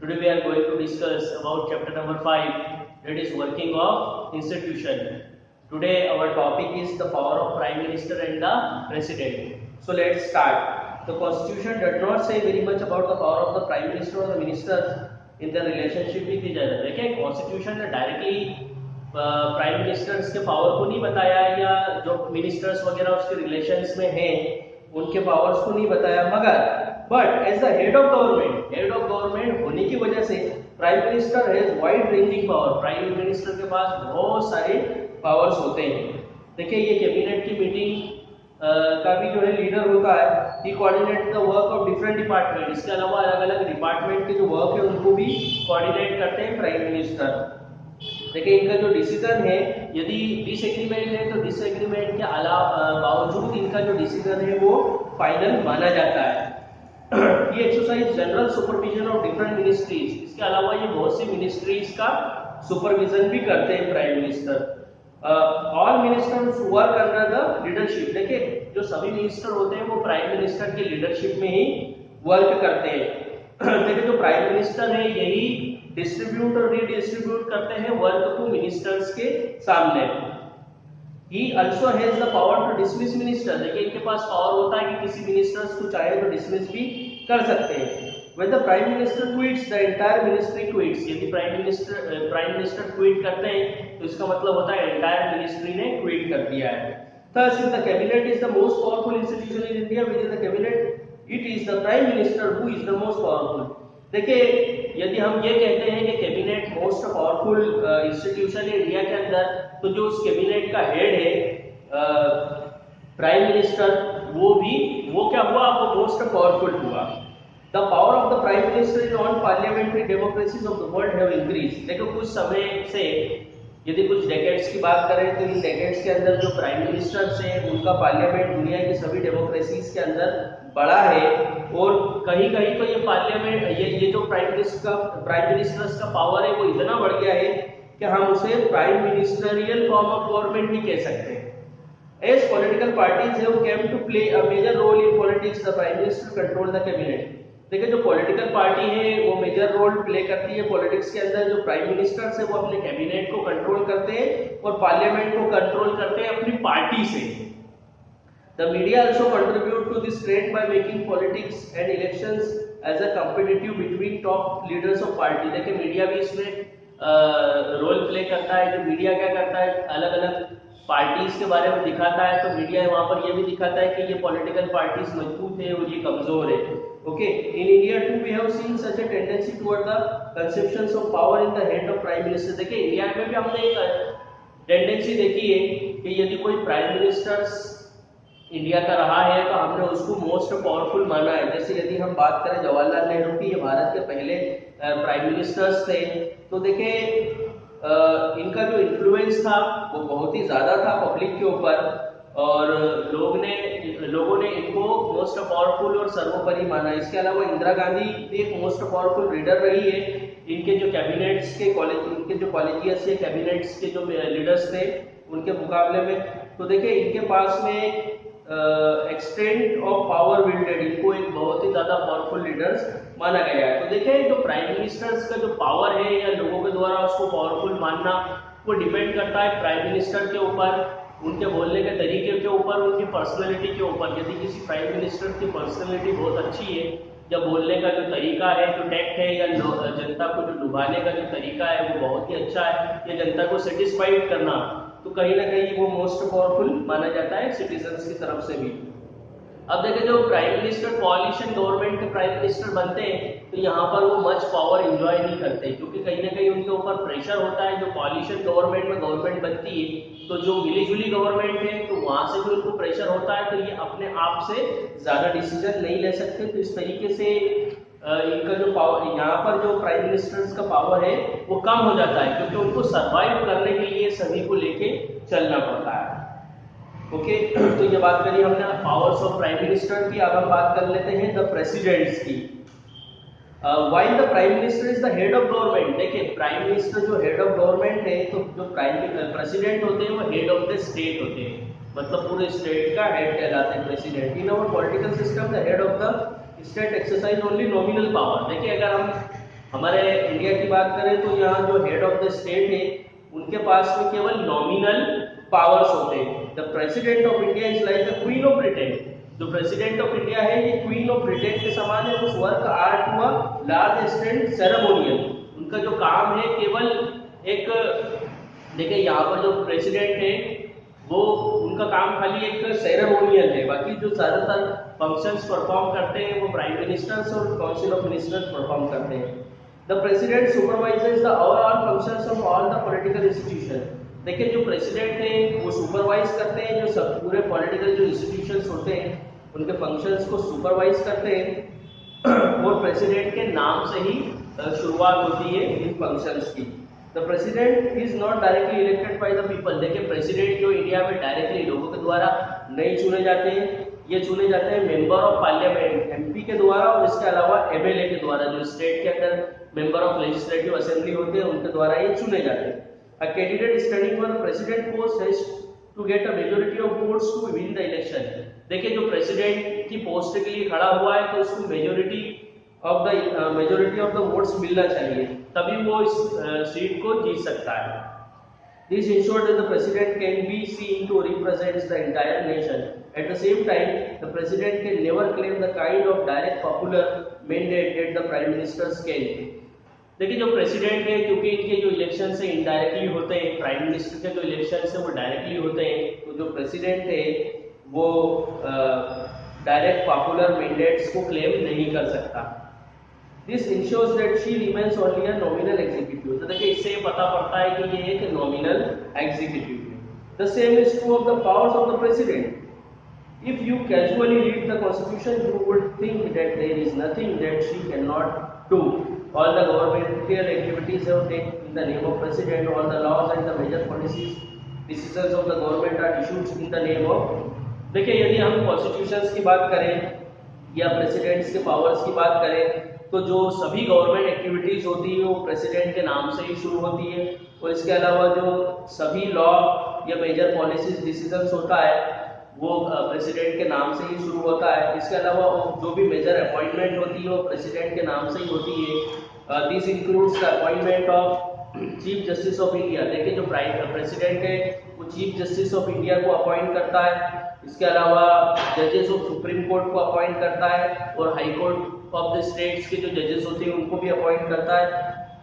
Today we are going to discuss about chapter number 5, that is working of institution. Today our topic is the power of Prime Minister and the President. So let's start. The Constitution does not say very much about the power of the Prime Minister or the Ministers in their relationship with each other. देखिए Constitution ने directly prime ministers के power को नहीं बताया या जो ministers वगैरह उसके रिलेशंस में हैं उनके पावर्स को नहीं बताया, मगर but as the head of government होने की वजह से prime minister has wide ranging power. Prime minister के पास बहुत सारे पावर्स होते हैं। देखिए ये कैबिनेट की मीटिंग का भी जो है लीडर होता है, he coordinate the work of different department. इसके अलावा अलग अलग डिपार्टमेंट के जो वर्क है उनको भी कोऑर्डिनेट करते हैं प्राइम मिनिस्टर। देखिए इनका जो डिसीजन है, यदि डिसएग्रीमेंट है तो डिसएग्रीमेंट के अलावा बावजूद इनका जो डिसीजन है वो फाइनल माना जाता है। ये exercise general supervision of different ministries, इसके अलावा ये बहुत सी मिनिस्ट्रीज का सुपरविजन भी करते हैं prime minister. All ministers work under the leadership. देखिए जो सभी मिनिस्टर होते हैं वो प्राइम मिनिस्टर की लीडरशिप में ही वर्क करते हैं। देखिए जो प्राइम मिनिस्टर है यही डिस्ट्रीब्यूट और रीडिस्ट्रीब्यूट करते हैं वर्क को मिनिस्टर्स के सामने। He also has the power to dismiss minister। देखिए इनके पास पावर होता है कि किसी मिनिस्टर्स को चाहे तो डिसमिस भी कर सकते हैं। When the prime minister quits, the entire ministry quits। यदि प्राइम मिनिस्टर क्विट करते हैं तो इसका मतलब होता है एंटायर मिनिस्ट्री ने क्विट कर दिया है। Thus, if the cabinet is the most powerful institution in India, within the cabinet, it is the prime minister who is the most powerful। देखिए यदि हम ये कहते हैं कि कैबिनेट मोस्ट पावरफुल इंस्टीट्यूशन है इंडिया के अंदर, तो जो उस कैबिनेट का हेड है प्राइम मिनिस्टर, वो क्या हुआ, वो मोस्ट पावरफुल हुआ। The power of the prime minister in all parliamentary democracies of the world have increase. देखो कुछ समय से, यदि कुछ डेकेड्स की बात करें तो इन डेकेड्स के अंदर जो प्राइम मिनिस्टर्स हैं उनका पार्लियामेंट दुनिया की सभी डेमोक्रेसीज के अंदर बड़ा है। और कहीं कहीं तो ये पार्लियामेंट ये जो प्राइम मिनिस्टर्स का पावर है वो इतना बढ़ गया है कि हम उसे prime ministerial form of government भी कह सकते हैं। As political parties have came to play a major role in politics, the prime minister control the cabinet. देखिए जो पॉलिटिकल पार्टी है वो मेजर रोल प्ले करती है पॉलिटिक्स के अंदर। जो प्राइम मिनिस्टर्स है वो अपने कैबिनेट को कंट्रोल करते हैं और पार्लियामेंट को कंट्रोल करते हैं अपनी पार्टी से। The media also contribute to this trend by making politics and elections as a competitive between top leaders of party। देखिए मीडिया भी इसमें रोल प्ले करता है। जो मीडिया क्या करता है, अलग अलग पार्टीज के बारे में दिखाता है, तो मीडिया वहां पर ये भी दिखाता है कि ये पॉलिटिकल पार्टीज मजबूत है और ये कमजोर है। Okay, in India too we have seen such a tendency toward the conceptions of power in the hand of prime minister. देखिए इंडिया में भी हमने एक टेंडेंसी देखी है कि यदि कोई प्राइम मिनिस्टर्स इंडिया का रहा है तो हमने उसको मोस्ट पावरफुल माना है। जैसे यदि हम बात करें जवाहरलाल नेहरू की, ये भारत के पहले प्राइम मिनिस्टर्स थे, तो देखिए इनका जो इन्फ्लुएंस था वो बहुत ही ज्यादा था पब्लिक के ऊपर, और लोगों ने इनको मोस्ट पावरफुल और सर्वोपरि माना। इसके अलावा इंदिरा गांधी भी एक मोस्ट पावरफुल लीडर रही है। इनके जो कैबिनेट्स के इनके जो कॉलेजियस है कैबिनेट्स के जो लीडर्स थे उनके मुकाबले में, तो देखिए इनके पास में एक्सटेंट ऑफ पावर बिल्डेड, इनको एक बहुत ही ज्यादा पावरफुल लीडर्स माना गया है। तो देखिए जो प्राइम मिनिस्टर्स का जो पावर है या लोगों के द्वारा उसको पावरफुल मानना, वो डिपेंड करता है प्राइम मिनिस्टर के ऊपर, उनके बोलने के तरीके के ऊपर, उनकी पर्सनैलिटी के ऊपर। यदि किसी प्राइम मिनिस्टर की पर्सनैलिटी बहुत अच्छी है, या बोलने का जो तरीका है, जो टैक्ट है, या जनता को जो लुभाने का जो तरीका है वो बहुत ही अच्छा है, या जनता को सेटिस्फाइड करना, तो कहीं ना कहीं वो मोस्ट पावरफुल माना जाता है सिटीजन्स की तरफ से भी। अब देखिए जो प्राइम मिनिस्टर कोalition गवर्नमेंट के प्राइम मिनिस्टर बनते हैं तो यहाँ पर वो मच पावर एंजॉय नहीं करते, क्योंकि कहीं ना कहीं उनके ऊपर प्रेशर होता है। जो कोalition गवर्नमेंट में गवर्नमेंट बनती है तो जो मिली जुली गवर्नमेंट है तो वहां से भी उनको प्रेशर होता है, तो ये अपने आप से ज्यादा डिसीजन नहीं ले सकते। तो इस तरीके से इनका जो पावर, यहाँ पर जो प्राइम मिनिस्टर्स का पावर है वो कम हो जाता है, क्योंकि उनको सर्वाइव करने के लिए सभी को लेके चलना पड़ता है। ओके, तो ये बात करी हमने पावर्स ऑफ प्राइम मिनिस्टर की। अब हम बात कर लेते हैं द प्रेसिडेंट्स की। While the prime minister is the head of government. देखिए प्राइम मिनिस्टर जो हेड ऑफ गवर्नमेंट है, तो जो प्रेसिडेंट होते हैं वो हेड ऑफ द स्टेट होते हैं, मतलब पूरे स्टेट का हेड कहलाते हैं president. In our political system the head of the state exercise only nominal power. देखिए अगर हम हमारे इंडिया की बात करें तो यहाँ जो हेड ऑफ द स्टेट है उनके पास में केवल नॉमिनल पावर्स होते हैं। The president of India is like the queen of Britain. जो प्रेसिडेंट ऑफ इंडिया है ये क्वीन ऑफ ब्रिटेन के समान है। उस work are to a large extent ceremonial. उनका जो काम है केवल एक, देखिए यहाँ पर जो प्रेसिडेंट है वो उनका काम खाली एक सेरेमोनियल है, बाकी जो ज्यादातर फंक्शंस परफॉर्म करते हैं वो प्राइम मिनिस्टर्स और काउंसिल ऑफ मिनिस्टर्स परफॉर्म करते हैं। The president supervises the overall functions of all the political institution. देखिए जो प्रेसिडेंट है वो सुपरवाइज करते हैं जो सब पूरे पॉलिटिकल जो इंस्टीट्यूशंस होते हैं उनके फंक्शंस को सुपरवाइज करते हैं और प्रेसिडेंट के नाम से ही शुरुआत होती है इन फंक्शंस की। The president is not directly elected by the people. देखिए प्रेसिडेंट जो इंडिया में डायरेक्टली लोगों के द्वारा नहीं चुने जाते हैं, ये चुने जाते हैं मेंबर ऑफ पार्लियामेंट एमपी के द्वारा और इसके अलावा एमएलए के द्वारा। जो स्टेट के अंदर मेंबर ऑफ लेजिस्लेटिव असेंबली होते हैं उनके द्वारा ये चुने जाते हैं। A candidate standing for the president post has to get a majority of votes to win the election। देखिए जो प्रेसिडेंट की पोस्ट के लिए खड़ा हुआ है तो उसको मेजोरिटी ऑफ द वोट्स मिलना चाहिए, तभी वो इस सीट को जीत सकता है। This ensures that the president can be seen to represent the entire nation. At the same time, the president can never claim the kind of direct popular mandate that the prime ministers can। देखिए जो president है क्योंकि इनके जो election से indirectly होते हैं, prime minister के जो इलेक्शन है वो डायरेक्टली होते हैं, तो जो प्रेसिडेंट है वो डायरेक्ट पॉपुलर मैंडेट्स को क्लेम नहीं कर सकता। This ensures that she remains only a nominal executive. तो देखिए इससे पता पड़ता है कि ये एक नॉमिनल एग्जीक्यूटिव है। The same is true of the powers of the president. If you casually read the constitution, you would think that there is nothing that she cannot do. All the governmental activities are taken in the name of president. All the laws and the major policies, decisions of the government are issued in the name of। देखिए यदि हम constitutions की बात करें या presidents के powers की बात करें तो जो सभी गवर्नमेंट एक्टिविटीज होती है वो प्रेसिडेंट के नाम से ही शुरू होती है और इसके अलावा जो सभी लॉ या मेजर पॉलिसीज डिसीजंस होता है वो प्रेसिडेंट के नाम से ही शुरू होता है। इसके अलावा जो भी मेजर अपॉइंटमेंट होती है वो प्रेसिडेंट के नाम से ही होती है। This includes the appointment of chief justice of India. देखिए जो प्रेसिडेंट है वो चीफ जस्टिस ऑफ इंडिया को अपॉइंट करता है। इसके अलावा जजेस ऑफ सुप्रीम कोर्ट को अपॉइंट करता है और high court of the states के जो जजेस होते हैं उनको भी अपॉइंट करता है।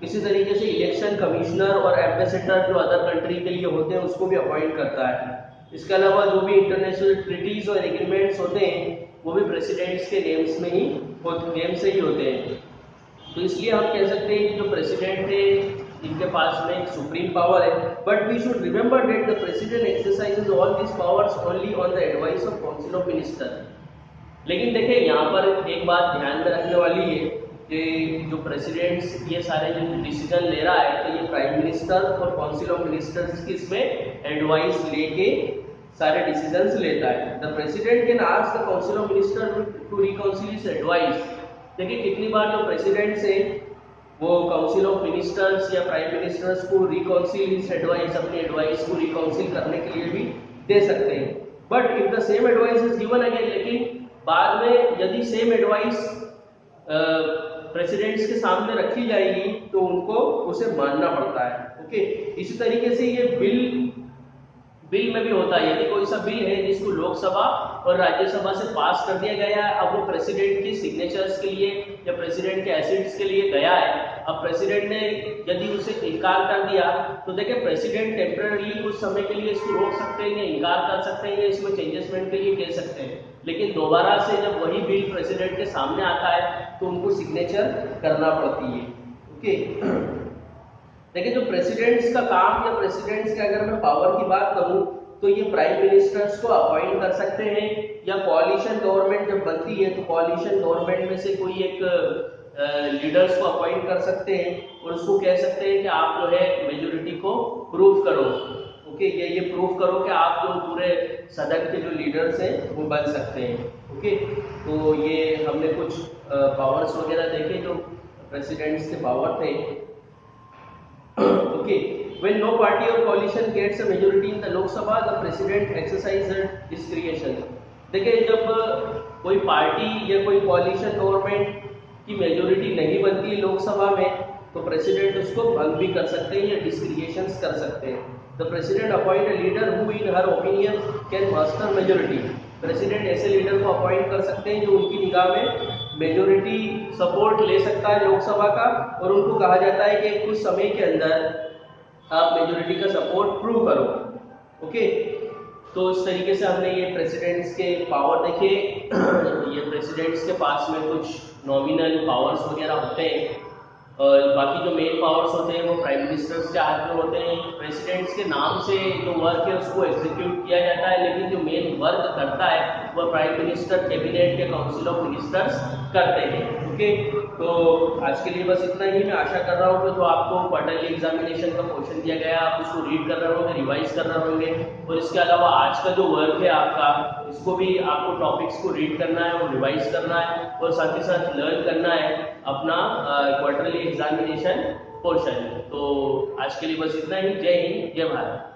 इसी तरीके से इलेक्शन कमिश्नर और एम्बेसडर जो अदर कंट्री के लिए होते हैं उसको भी अपॉइंट करता है। इसके अलावा जो भी इंटरनेशनल ट्रीटीज और एग्रीमेंट्स होते हैं वो भी प्रेसिडेंट्स के नेम से ही होते हैं। तो इसलिए हम कह सकते हैं कि जो प्रेसिडेंट है इनके पास में एक सुप्रीम पावर है, but we should remember that the president exercises all this powers only on the advice of council of minister. लेकिन देखिए यहाँ पर एक बात ध्यान में रखने वाली है कि जो प्रेसिडेंट्स ये सारे जो डिसीजन ले रहा है तो ये प्राइम मिनिस्टर और काउंसिल ऑफ मिनिस्टर्स की इसमें एडवाइस लेके सारे डिसीजंस लेता है। The president can ask the council of minister to reconsider his advice. देखिए कितनी बार जो प्रेसिडेंट से वो काउंसिल ऑफ मिनिस्टर्स या प्राइम मिनिस्टर्स को रिकाउंसिल हिज एडवाइस, अपनी एडवाइस को रिकाउंसिल करने के लिए भी दे सकते हैं। But if the same advice is given again, लेकिन बाद में यदि सेम एडवाइस प्रेसिडेंट्स के सामने रखी जाएगी तो उनको उसे मानना पड़ता है। ओके, इसी तरीके से ये बिल में भी होता है। यदि कोई सा बिल है जिसको लोकसभा और राज्यसभा से पास कर दिया गया है, अब वो प्रेसिडेंट की सिग्नेचर्स के लिए या प्रेसिडेंट के एसिड्स के लिए गया है, अब प्रेसिडेंट ने यदि उसे इनकार कर दिया तो देखिए प्रेसिडेंट टेम्पररी कुछ समय के लिए इसको रोक सकते हैं या इनकार कर सकते हैं या इसमें चेंजेसमेंट के लिए कह सकते हैं। लेकिन दोबारा से जब वही बिल प्रेसिडेंट के सामने आता है तो उनको सिग्नेचर करना पड़ती है। ओके, देखिए जो प्रेसिडेंट्स का काम या प्रेसिडेंट्स के अगर मैं पावर की बात करूं तो ये प्राइम मिनिस्टर्स को अपॉइंट कर सकते हैं या कोalition गवर्नमेंट जब बनती है तो कोalition गवर्नमेंट में से कोई एक लीडर्स को अपॉइंट कर सकते हैं और उसको कह सकते हैं कि आप जो है मेजोरिटी को प्रूव करो। ओके, ये प्रूव करो कि आप जो पूरे सदन के जो लीडर्स हैं वो बन सकते हैं। ओके, तो ये हमने कुछ पावर्स वगैरह देखे जो प्रेसिडेंट्स के पावर थे। Okay, when no party or coalition gets a majority in the Lok Sabha, the president exercises discretion। देखिए, जब कोई पार्टी या कोई कॉलिशन गवर्नमेंट की मेजोरिटी नहीं बनती है लोकसभा में, तो प्रेसिडेंट उसको भंग भी कर सकते हैं या डिस्क्रिएशंस कर सकते हैं। The president appoint a leader who in her opinion can muster majority. President ऐसे लीडर को अपॉइंट कर सकते हैं जो उनकी निगाह में मेजोरिटी सपोर्ट ले सकता है लोकसभा का, और उनको कहा जाता है कि कुछ समय के अंदर आप मेजोरिटी का सपोर्ट प्रूव करो। ओके, तो इस तरीके से हमने ये प्रेसिडेंट्स के पावर देखे। ये प्रेसिडेंट्स के पास में कुछ नॉमिनल पावर्स वगैरह होते हैं, और बाकी जो मेन पावर्स होते हैं वो प्राइम मिनिस्टर्स के हाथ में होते हैं। प्रेसिडेंट्स के नाम से जो वर्क है उसको एग्जीक्यूट किया जाता है, लेकिन जो मेन वर्क करता है वो प्राइम मिनिस्टर, कैबिनेट या काउंसिल ऑफ मिनिस्टर्स करते हैं। ओके, तो आज के लिए बस इतना ही। मैं आशा कर रहा हूँ कि जो आपको क्वार्टरली एग्जामिनेशन का क्वेश्चन दिया गया आप उसको रीड कर रहे होंगे, रिवाइज कर रहे होंगे, और इसके अलावा आज का जो वर्क है आपका, इसको भी आपको टॉपिक्स को रीड करना है और रिवाइज करना है, और साथ ही साथ लर्न करना है अपना क्वार्टरली एग्जामिनेशन पोर्शन। तो आज के लिए बस इतना ही। जय हिंद, जय भारत।